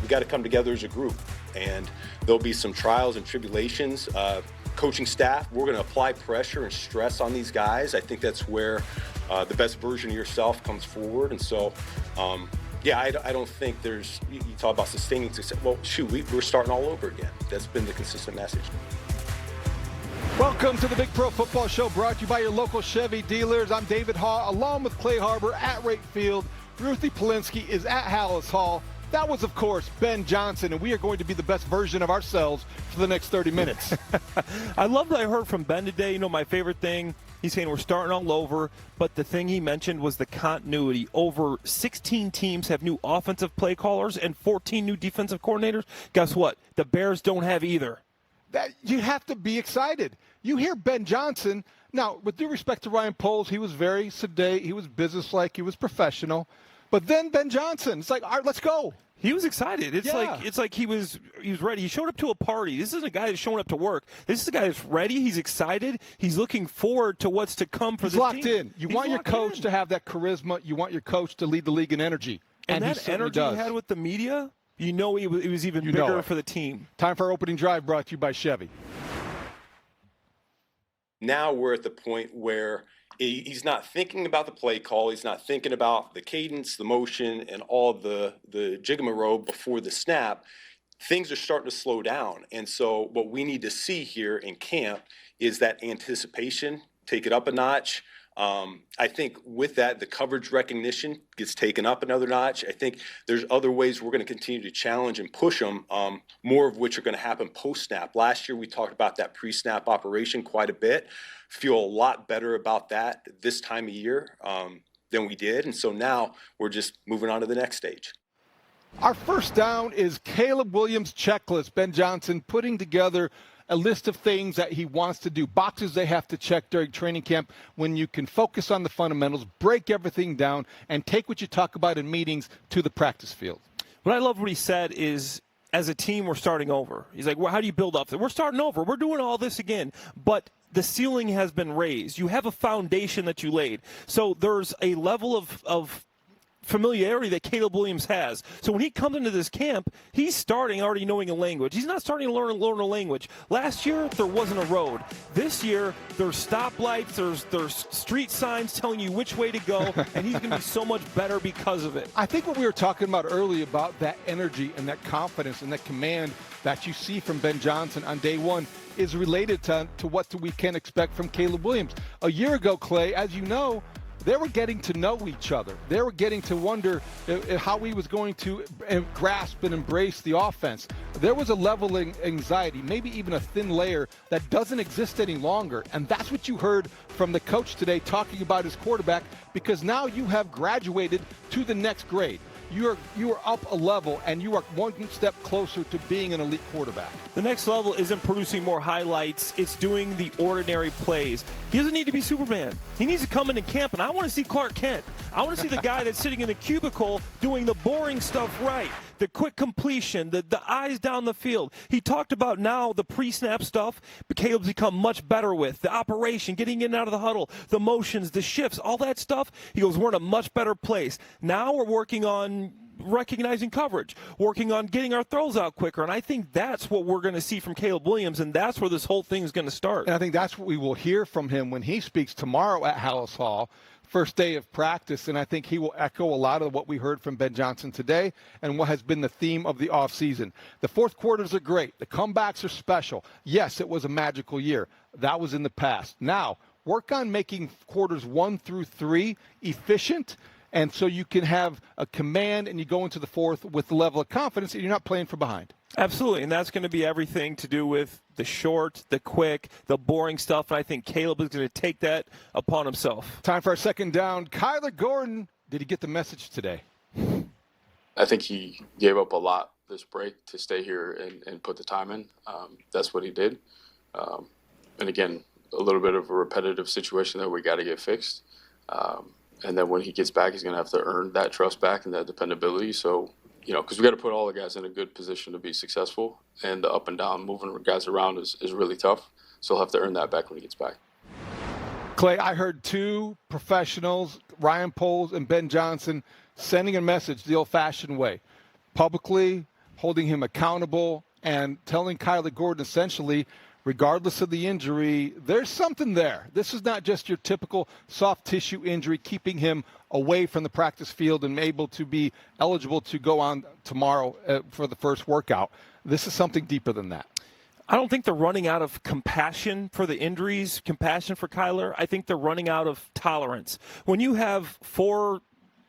we got to come together as a group, and there'll be some trials and tribulations. Coaching staff, we're going to apply pressure and stress on these guys. I think that's where the best version of yourself comes forward. And so, yeah, I don't think there's, you talk about sustaining success. Well, shoot, we're starting all over again. That's been the consistent message. Welcome to the Big Pro Football Show, brought to you by your local Chevy dealers. I'm David Haugh, along with Clay Harbor at Wright Field. 𝗻𝗄cie is at Halas Hall. That was, of course, Ben Johnson, and we are going to be the best version of ourselves for the next 30 minutes. I love what I heard from Ben today. You know, my favorite thing, he's saying we're starting all over, but the thing he mentioned was the continuity. Over 16 teams have new offensive play callers and 14 new defensive coordinators. Guess what? The Bears don't have either. That you have to be excited. You hear Ben Johnson. Now, with due respect to Ryan Poles, he was very sedate. He was businesslike. He was professional. But then Ben Johnson, it's like, all right, let's go. He was excited. It's like he was ready. He showed up to a party. This isn't a guy that's showing up to work. This is a guy that's ready. He's excited. He's looking forward to what's to come for this team. He's locked in. You want your coach to have that charisma. You want your coach to lead the league in energy. And that energy he had with the media, you know he was even bigger for the team. Time for our opening drive, brought to you by Chevy. Now we're at the point where he's not thinking about the play call. He's not thinking about the cadence, the motion, and all the 𝗻𝗂𝗋𝗃 before the snap. Things are starting to slow down. And so what we need to see here in camp is that anticipation, take it up a notch. I think with that, the coverage recognition gets taken up another notch. I think there's other ways we're going to continue to challenge and push them, more of which are going to happen post-snap. Last year, we talked about that pre-snap operation quite a bit. Feel a lot better about that this time of year than we did. And so now we're just moving on to the next stage. Our first down is Caleb Williams' checklist. Ben Johnson putting together a list of things that he wants to do, boxes they have to check during training camp when you can focus on the fundamentals, break everything down, and take what you talk about in meetings to the practice field. What I love what he said is, as a team, we're starting over. He's like, well, how do you build up? We're starting over. We're doing all this again. But the ceiling has been raised. You have a foundation that you laid. So there's a level of familiarity that Caleb Williams has. So when he comes into this camp, he's starting already knowing a language. He's not starting to learn a language. Last year, there wasn't a road. This year, there's stoplights, there's street signs telling you which way to go, and he's going to be so much better because of it. I think what we were talking about earlier about that energy and that confidence and that command that you see from Ben Johnson on day one is related to what we can expect from Caleb Williams. A year ago, Clay, as you know, they were getting to know each other. They were getting to wonder how he was going to grasp and embrace the offense. There was a level of anxiety, maybe even a thin layer that doesn't exist any longer. And that's what you heard from the coach today talking about his quarterback, because now you have graduated to the next grade. You are up a level, and you are one step closer to being an elite quarterback. The next level isn't producing more highlights. It's doing the ordinary plays. He doesn't need to be Superman. He needs to come into camp, and I want to see Clark Kent. I want to see the guy that's sitting in the cubicle doing the boring stuff right. The quick completion, the eyes down the field. He talked about now the pre-snap stuff, but Caleb's become much better with. The operation, getting in and out of the huddle, the motions, the shifts, all that stuff. He goes, we're in a much better place. Now we're working on recognizing coverage, working on getting our throws out quicker, and I think that's what we're going to see from Caleb Williams, and that's where this whole thing is going to start. And I think that's what we will hear from him when he speaks tomorrow at Halas Hall. First day of practice, and I think he will echo a lot of what we heard from Ben Johnson today and what has been the theme of the offseason. The fourth quarters are great. The comebacks are special. Yes, it was a magical year. That was in the past. Now, work on making quarters 1 through 3 efficient, and so you can have a command and you go into the fourth with the level of confidence and you're not playing from behind. Absolutely, and that's going to be everything to do with the short, the quick, the boring stuff, and I think Caleb is going to take that upon himself. Time for our second down. Kyler Gordon, did he get the message today? I think he gave up a lot this break to stay here and put the time in. That's what he did. And again, a little bit of a repetitive situation that we got to get fixed. And then when he gets back, he's going to have to earn that trust back and that dependability. So, you know, because we got to put all the guys in a good position to be successful, and the up and down, moving guys around is really tough. So he'll have to earn that back when he gets back. Clay, I heard two professionals, Ryan Poles and Ben Johnson, sending a message the old-fashioned way, publicly, holding him accountable, and telling Kyler Gordon essentially, regardless of the injury, there's something there. This is not just your typical soft tissue injury, keeping him away from the practice field and able to be eligible to go on tomorrow for the first workout. This is something deeper than that. I don't think they're running out of compassion for the injuries, compassion for Kyler. I think they're running out of tolerance. When you have 4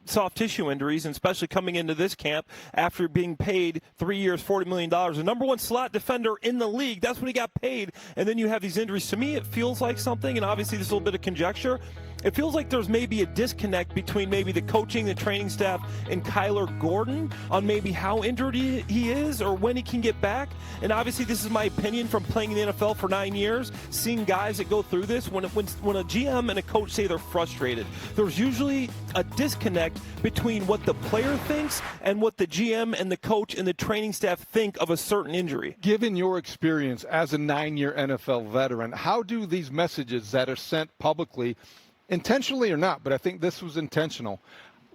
soft tissue injuries, and especially coming into this camp after being paid 3 years, $40 million, the number 1 slot defender in the league, that's what he got paid, and then you have these injuries. To me, it feels like something, and obviously this is a little bit of conjecture, it feels like there's maybe a disconnect between maybe the coaching, the training staff, and Kyler Gordon on maybe how injured he is or when he can get back. And obviously this is my opinion from playing in the NFL for 9 years, seeing guys that go through this. When a GM and a coach say they're frustrated, there's usually a disconnect between what the player thinks and what the GM and the coach and the training staff think of a certain injury. Given your experience as a 9-year NFL veteran, how do these messages that are sent publicly, intentionally or not, but I think this was intentional,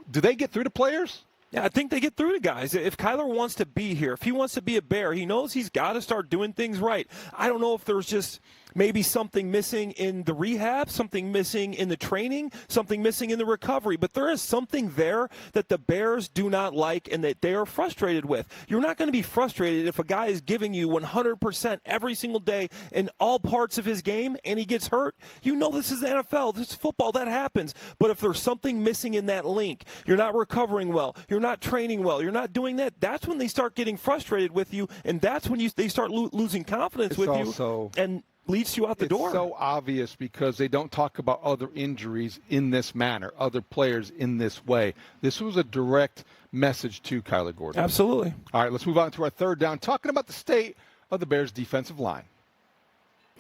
do they get through to players? Yeah, I think they get through to guys. If Kyler wants to be here, if he wants to be a Bear, he knows he's got to start doing things right. I don't know if there's just maybe something missing in the rehab, something missing in the training, something missing in the recovery, but there is something there that the Bears do not like and that they are frustrated with. You're not going to be frustrated if a guy is giving you 100% every single day in all parts of his game and he gets hurt. You know this is the NFL, this is football, that happens. But if there's something missing in that link, you're not recovering well, you're not training well, you're not doing that, that's when they start getting frustrated with you, and that's when they start losing confidence with you and leads you out the door. It's so obvious because they don't talk about other injuries in this manner, other players in this way. This was a direct message to Kyler Gordon. Absolutely. All right, let's move on to our third down, talking about the state of the Bears' defensive line.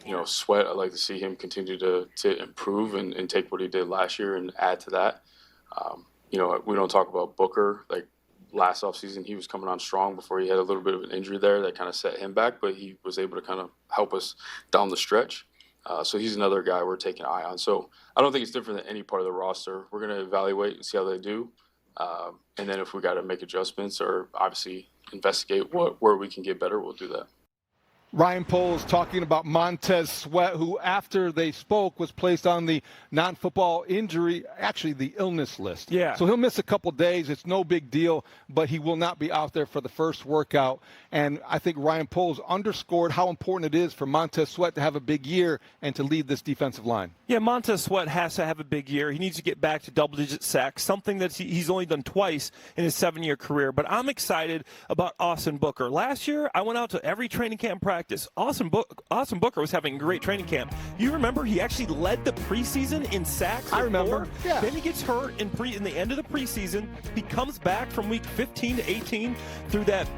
You know, Sweat, I'd like to see him continue to improve and take what he did last year and add to that. You know, we don't talk about Booker. Like, last offseason, he was coming on strong before he had a little bit of an injury there that kind of set him back, but he was able to kind of help us down the stretch. So he's another guy we're taking an eye on. So I don't think it's different than any part of the roster. We're going to evaluate and see how they do. And then if we got to make adjustments or obviously investigate where we can get better, we'll do that. Ryan Poles talking about Montez Sweat, who after they spoke was placed on the non-football injury, actually the illness list. Yeah. So he'll miss a couple days. It's no big deal, but he will not be out there for the first workout. And I think Ryan Poles underscored how important it is for Montez Sweat to have a big year and to lead this defensive line. Yeah, Montez Sweat has to have a big year. He needs to get back to double-digit sacks, something that he's only done twice in his 7-year career. But I'm excited about Austin Booker. Last year, I went out to every training camp practice. Austin Booker was having a great training camp. You remember he actually led the preseason in sacks. I remember. Yeah. Then he gets hurt in the end of the preseason. He comes back from week 15 to 18 through that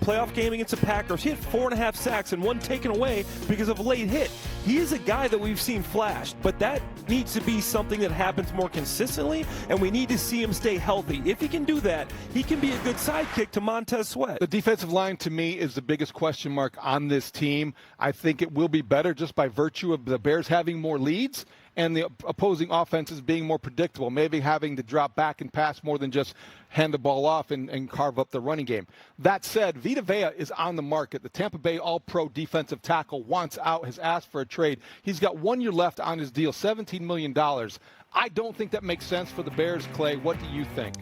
playoff game against the Packers. He had 4.5 sacks and 1 taken away because of a late hit. He is a guy that we've seen flashed, but that needs to be something that happens more consistently, and we need to see him stay healthy. If he can do that, he can be a good sidekick to Montez Sweat. The defensive line, to me, is the biggest question mark on this team. I think it will be better just by virtue of the Bears having more leads and the opposing offenses being more predictable, maybe having to drop back and pass more than just hand the ball off and carve up the running game. That said, Vita Vea is on the market. The Tampa Bay All-Pro defensive tackle wants out, has asked for a trade. He's got 1 year left on his deal, $17 million. I don't think that makes sense for the Bears, Clay. What do you think?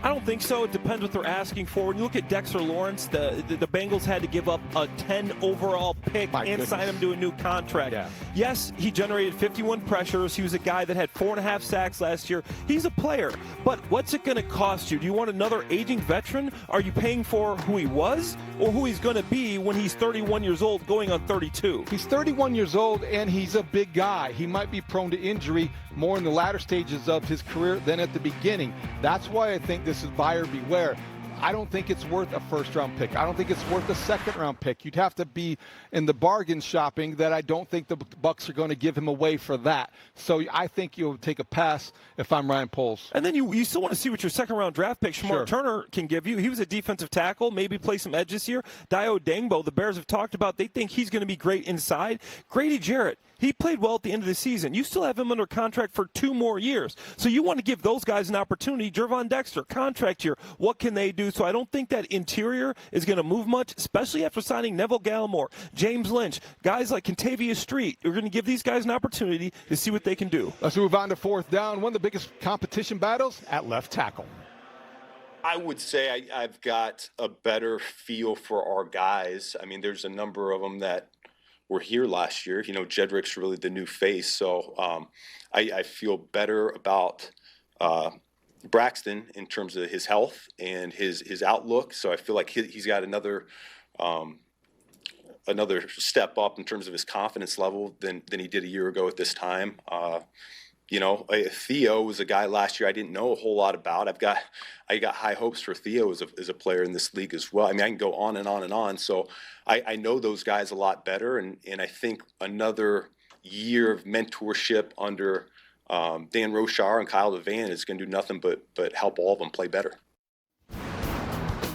I don't think so. It depends what they're asking for. When you look at Dexter Lawrence, the Bengals had to give up a 10 overall pick and sign him to a new contract. Yeah. Yes, he generated 51 pressures. He was a guy that had 4.5 sacks last year. He's a player. But what's it going to cost you? Do you want another aging veteran? Are you paying for who he was or who he's going to be when he's 31 years old going on 32? He's 31 years old, and he's a big guy. He might be prone to injury more in the latter stages of his career than at the beginning. That's why I think this is buyer beware. I don't think it's worth a first-round pick. I don't think it's worth a second-round pick. You'd have to be in the bargain shopping that I don't think the Bucs are going to give him away for that. So I think you'll take a pass if I'm Ryan Poles. And then you still want to see what your second-round draft pick, Shamar Turner, can give you. He was a defensive tackle, maybe play some edge this year. Dio Dangbo, the Bears have talked about, they think he's going to be great inside. Grady Jarrett, he played well at the end of the season. You still have him under contract for 2 more years. So you want to give those guys an opportunity. Gervon Dexter, contract year. What can they do do. So I don't think that interior is going to move much, especially after signing Neville Gallimore, James Lynch, guys like 𝗗𝗏𝘂 Street. We're going to give these guys an opportunity to see what they can do. Let's move on to fourth down. One of the biggest competition battles at left tackle. I would say I've got a better feel for our guys. I mean, there's a number of them that were here last year. You know, Jedrick's really the new face. So I feel better about Braxton in terms of his health and his outlook. So I feel like he's got another step up in terms of his confidence level than he did a year ago at this time. You know, Theo was a guy last year I didn't know a whole lot about. I got high hopes for Theo as a player in this league as well. I mean, I can go on and on and on. So I know those guys a lot better, and I think another year of mentorship under Dan Rochar and Kyle Devan is going to do nothing but help all of them play better.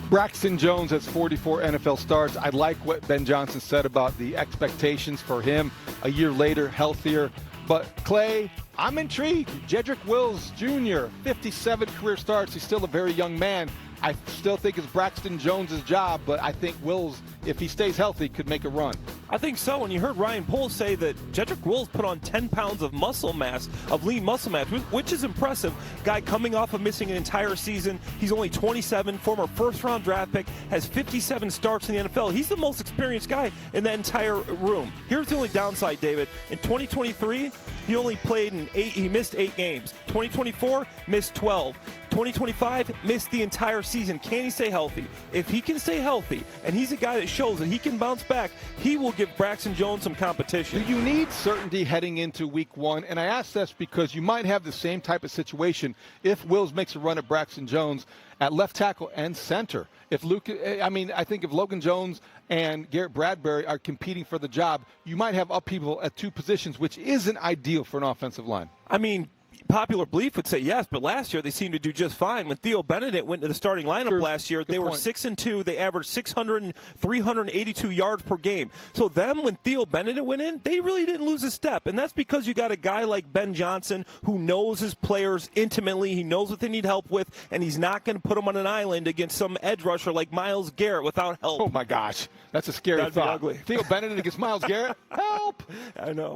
Braxton Jones has 44 NFL starts. I like what Ben Johnson said about the expectations for him a year later, healthier. But Clay, I'm intrigued. Jedrick Wills Jr., 57 career starts. He's still a very young man. I still think it's Braxton Jones' job, but I think Wills, if he stays healthy, could make a run. I think so. When you heard Ryan Poles say that Jedrick Wills put on 10 pounds of muscle mass, of lean muscle mass, which is impressive. Guy coming off of missing an entire season. He's only 27, former first-round draft pick, has 57 starts in the NFL. He's the most experienced guy in that entire room. Here's the only downside, David. In 2023, he only played he missed 8 games. 2024, missed 12. 2025, missed the entire season. Can he stay healthy? If he can stay healthy, and he's a guy that shows that he can bounce back, he will give Braxton Jones some competition. Do you need certainty heading into week 1? And I ask this because you might have the same type of situation if Wills makes a run at Braxton Jones at left tackle and center. I think if Logan Jones and Garrett Bradbury are competing for the job, you might have upheaval at 2 positions, which isn't ideal for an offensive line. I mean, popular belief would say yes, but last year they seemed to do just fine. When Theo Benedict went to the starting lineup last year, they were 6-2. They averaged 382 yards per game. So when Theo Benedict went in, they really didn't lose a step. And that's because you got a guy like Ben Johnson who knows his players intimately. He knows what they need help with, and he's not going to put them on an island against some edge rusher like Myles Garrett without help. Oh, my gosh. That's a scary thought. That'd be ugly. Theo Benedict against Myles Garrett? Help! I know.